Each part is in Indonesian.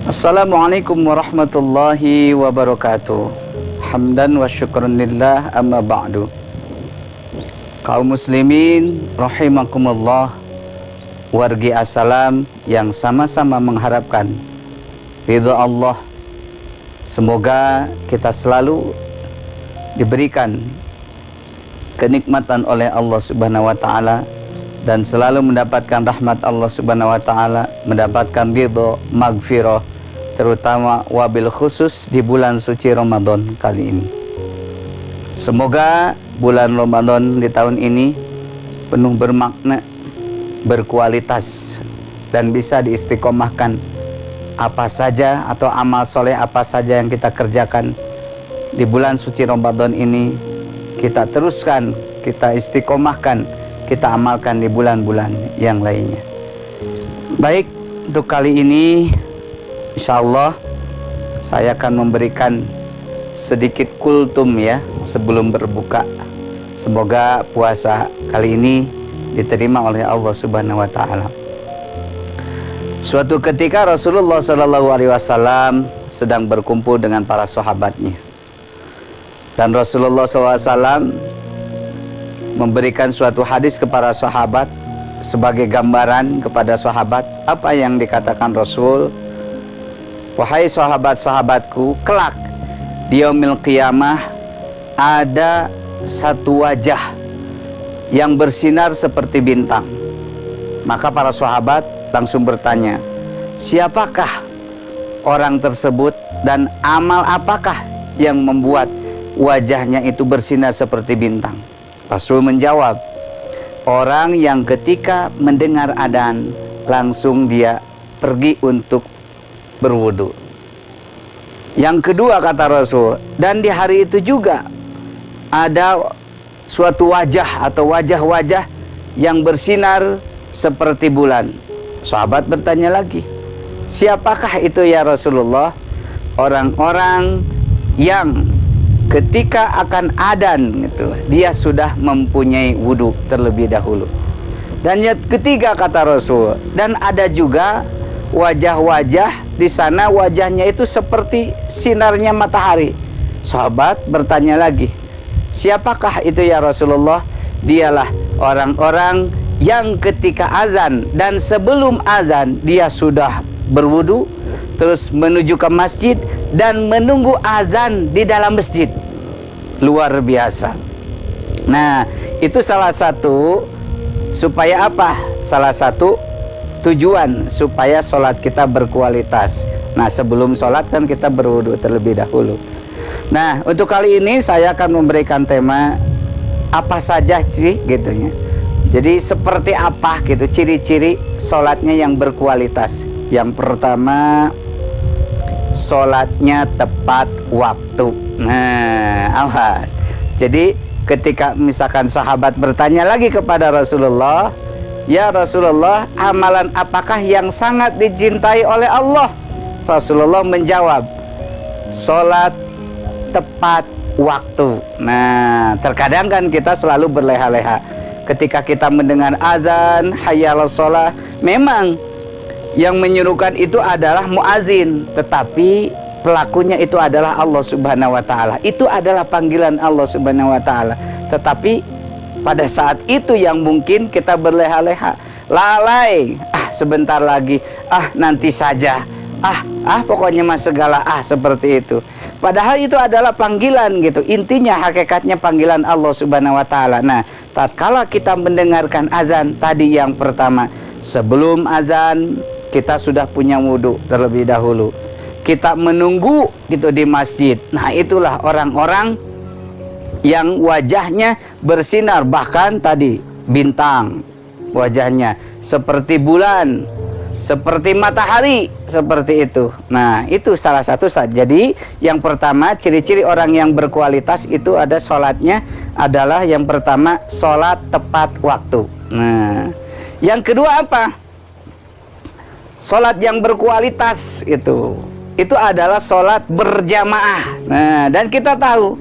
Assalamualaikum warahmatullahi wabarakatuh. Hamdan wa syukran lillah, amma ba'du. Kaum muslimin rahimakumullah, wargi assalam yang sama-sama mengharapkan ridha Allah. Semoga kita selalu diberikan kenikmatan oleh Allah Subhanahu wa taala dan selalu mendapatkan rahmat Allah Subhanahu wa taala, mendapatkan ridha, magfirah, terutama wabil khusus di bulan suci Ramadan kali ini. Semoga bulan Ramadan di tahun ini penuh bermakna, berkualitas, dan bisa diistiqomahkan apa saja atau amal soleh apa saja yang kita kerjakan di bulan suci Ramadan ini, kita teruskan, kita istiqomahkan, kita amalkan di bulan-bulan yang lainnya. Baik, untuk kali ini insyaallah saya akan memberikan sedikit kultum ya sebelum berbuka. Semoga puasa kali ini diterima oleh Allah Subhanahu wa taala. Suatu ketika Rasulullah SAW sedang berkumpul dengan para sahabatnya, dan Rasulullah SAW memberikan suatu hadis kepada sahabat sebagai gambaran kepada sahabat. Apa yang dikatakan Rasul? Wahai sahabat-sahabatku, kelak di yaumil qiyamah ada satu wajah yang bersinar seperti bintang. Maka para sahabat langsung bertanya, siapakah orang tersebut dan amal apakah yang membuat wajahnya itu bersinar seperti bintang? Rasul menjawab, orang yang ketika mendengar adzan langsung dia pergi untuk berwudu. Yang kedua kata Rasul, dan di hari itu juga ada suatu wajah atau wajah-wajah yang bersinar seperti bulan. Sahabat bertanya lagi, siapakah itu ya Rasulullah? Orang-orang yang ketika akan adzan gitu, dia sudah mempunyai wudu terlebih dahulu. Dan yang ketiga kata Rasul, dan ada juga wajah-wajah di sana wajahnya itu seperti sinarnya matahari. Sahabat bertanya lagi, siapakah itu ya Rasulullah? Dialah orang-orang yang ketika azan dan sebelum azan dia sudah berwudu, terus menuju ke masjid dan menunggu azan di dalam masjid. Luar biasa. Nah, itu salah satu supaya apa? Salah satu tujuan supaya sholat kita berkualitas. Nah, sebelum sholat kan kita berwudu terlebih dahulu. Nah, untuk kali ini saya akan memberikan tema apa saja sih gitu ya. Jadi seperti apa gitu ciri-ciri sholatnya yang berkualitas. Yang pertama, sholatnya tepat waktu. Nah, awas. Jadi ketika misalkan sahabat bertanya lagi kepada Rasulullah, ya Rasulullah, amalan apakah yang sangat dicintai oleh Allah? Rasulullah menjawab, sholat tepat waktu. Nah, terkadang kan kita selalu berleha-leha ketika kita mendengar azan hayya 'alas shalah. Memang yang menyuruhkan itu adalah muazin, tetapi pelakunya itu adalah Allah Subhanahu wa taala. Itu adalah panggilan Allah Subhanahu wa taala. Tetapi pada saat itu yang mungkin kita berleha-leha, lalai, sebentar lagi, nanti saja, pokoknya mas segala, seperti itu. Padahal itu adalah panggilan gitu. Intinya hakikatnya panggilan Allah Subhanahu wa taala. Nah, tatkala kita mendengarkan azan tadi yang pertama, sebelum azan kita sudah punya wudu terlebih dahulu. Kita menunggu gitu di masjid. Nah, itulah orang-orang yang wajahnya bersinar, bahkan tadi bintang wajahnya seperti bulan, seperti matahari, seperti itu. Nah, itu salah satu saja. Jadi yang pertama ciri-ciri orang yang berkualitas itu ada sholatnya adalah yang pertama sholat tepat waktu. Nah, yang kedua apa? Sholat yang berkualitas itu adalah sholat berjamaah. Nah, dan kita tahu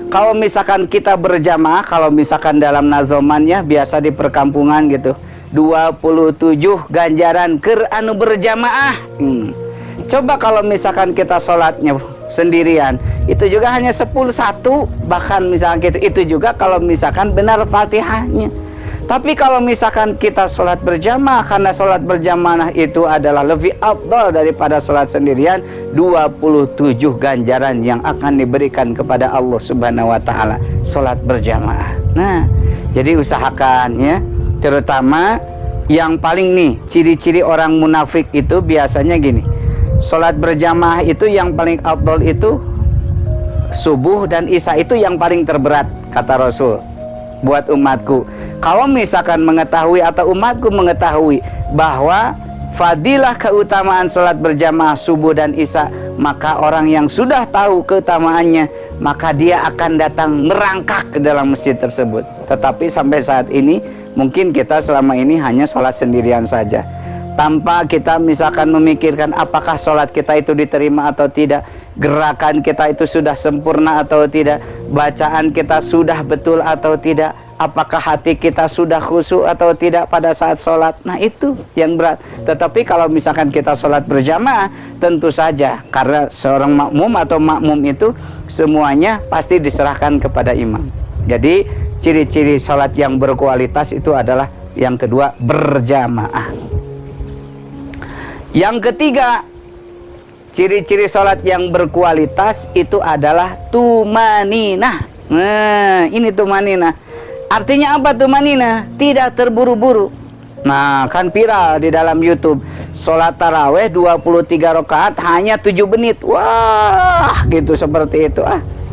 kalau misalkan kita berjamaah, kalau misalkan dalam nazomannya biasa di perkampungan gitu, 27 ganjaran ker anu berjamaah. Coba kalau misalkan kita sholatnya sendirian, itu juga hanya 10-1, bahkan misalkan itu juga kalau misalkan benar Fatihahnya. Tapi kalau misalkan kita sholat berjamaah, karena sholat berjamaah itu adalah lebih afdal daripada sholat sendirian, 27 ganjaran yang akan diberikan kepada Allah Subhanahu wa Ta'ala sholat berjamaah. Nah, jadi usahakan ya, terutama yang paling nih, ciri-ciri orang munafik itu biasanya gini, sholat berjamaah itu yang paling afdal itu subuh dan isya, itu yang paling terberat kata Rasul buat umatku. Kalau misalkan mengetahui atau umatku mengetahui bahwa fadilah keutamaan sholat berjamaah subuh dan isya, maka orang yang sudah tahu keutamaannya, maka dia akan datang merangkak ke dalam masjid tersebut. Tetapi sampai saat ini mungkin kita selama ini hanya sholat sendirian saja, tanpa kita misalkan memikirkan apakah sholat kita itu diterima atau tidak, gerakan kita itu sudah sempurna atau tidak, bacaan kita sudah betul atau tidak, apakah hati kita sudah khusyuk atau tidak pada saat sholat. Nah itu yang berat. Tetapi kalau misalkan kita sholat berjamaah, tentu saja karena seorang makmum atau makmum itu semuanya pasti diserahkan kepada imam. Jadi ciri-ciri sholat yang berkualitas itu adalah yang kedua, berjamaah. Yang ketiga, ciri-ciri sholat yang berkualitas itu adalah tumaninah. Nah, ini tumaninah. Artinya apa tumaninah? Tidak terburu-buru. Nah, kan viral di dalam YouTube. Sholat taraweh 23 rakaat hanya 7 menit. Wah, gitu seperti itu.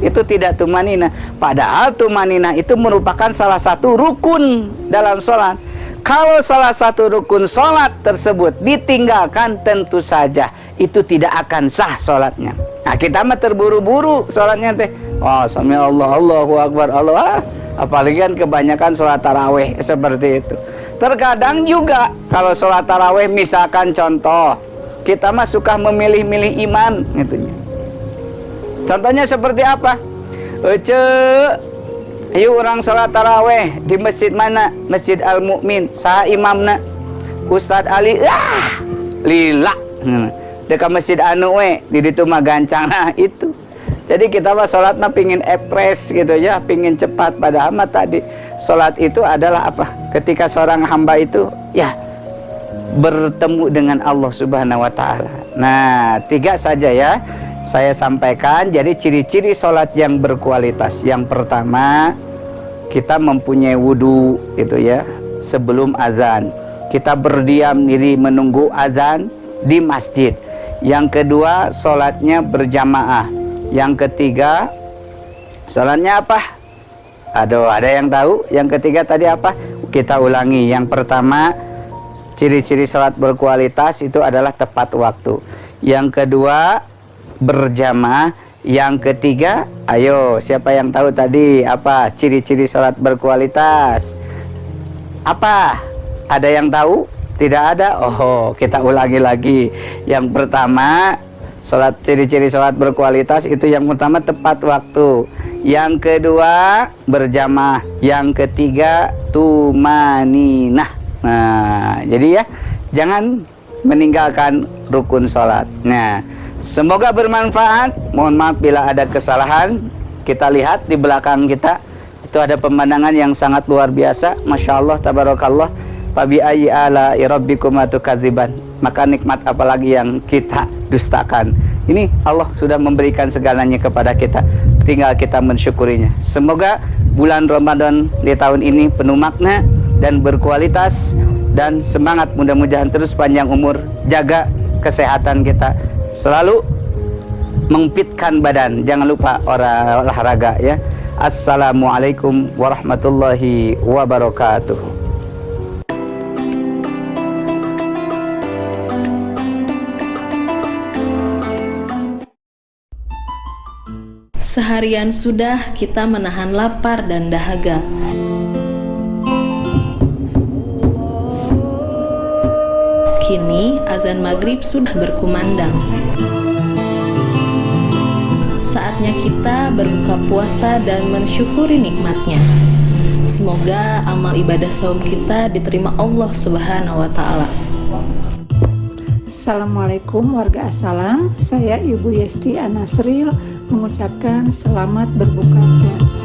Itu tidak tumaninah. Padahal tumaninah itu merupakan salah satu rukun dalam sholat. Kalau salah satu rukun sholat tersebut ditinggalkan, tentu saja itu tidak akan sah sholatnya. Nah, kita mah terburu-buru sholatnya teh. Oh, sami Allah, Allahu Akbar, Allah. Apalagi kan kebanyakan sholat taraweh seperti itu. Terkadang juga kalau sholat taraweh, misalkan contoh, kita mah suka memilih-milih imam gitu. Contohnya seperti apa? Ayo orang sholat taraweh di masjid mana? Masjid Al-Mu'min. Saha imamna? Ustadz Ali. Lila. Dekat masjid anu di ditu mah gancang. Nah itu. Jadi kita mah sholat mah pingin epres gitu ya, pingin cepat. Padahal mah tadi sholat itu adalah apa? Ketika seorang hamba itu ya bertemu dengan Allah Subhanahu wa Ta'ala. Nah, 3 saja ya saya sampaikan. Jadi ciri-ciri sholat yang berkualitas. Yang pertama, kita mempunyai wudhu itu ya sebelum azan. Kita berdiam diri menunggu azan di masjid. Yang kedua, sholatnya berjamaah. Yang ketiga, sholatnya apa? Aduh, ada yang tahu? Yang ketiga tadi apa? Kita ulangi. Yang pertama, ciri-ciri sholat berkualitas itu adalah tepat waktu. Yang kedua, berjamaah. Yang ketiga, ayo siapa yang tahu tadi apa ciri-ciri sholat berkualitas? Apa? Ada yang tahu? Tidak ada? Oh, kita ulangi lagi. Yang pertama, ciri-ciri sholat berkualitas itu yang pertama tepat waktu. Yang kedua, berjamaah. Yang ketiga, tumaninah. Nah, jadi ya jangan meninggalkan rukun sholat. Nah, semoga bermanfaat. Mohon maaf bila ada kesalahan. Kita lihat di belakang kita itu ada pemandangan yang sangat luar biasa. Masya Allah, tabarakallah. Fabi ayyi ala'i rabbikuma tukadziban. Maka nikmat apalagi yang kita dustakan. Ini Allah sudah memberikan segalanya kepada kita, tinggal kita mensyukurinya. Semoga bulan Ramadan di tahun ini penuh makna dan berkualitas, dan semangat, mudah-mudahan terus panjang umur, jaga kesehatan kita, selalu mengfitkan badan, jangan lupa olahraga ya. Assalamualaikum warahmatullahi wabarakatuh. Seharian sudah kita menahan lapar dan dahaga. Kini azan maghrib sudah berkumandang. Saatnya kita berbuka puasa dan mensyukuri nikmatnya. Semoga amal ibadah saum kita diterima Allah Subhanahu wa Ta'ala. Assalamualaikum warga Assalam, saya Ibu Yesti Anasril mengucapkan selamat berbuka puasa.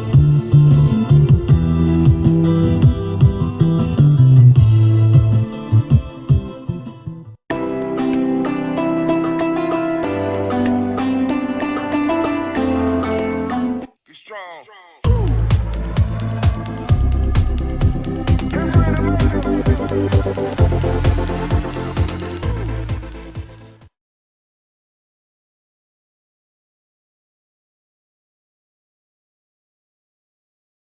Strong.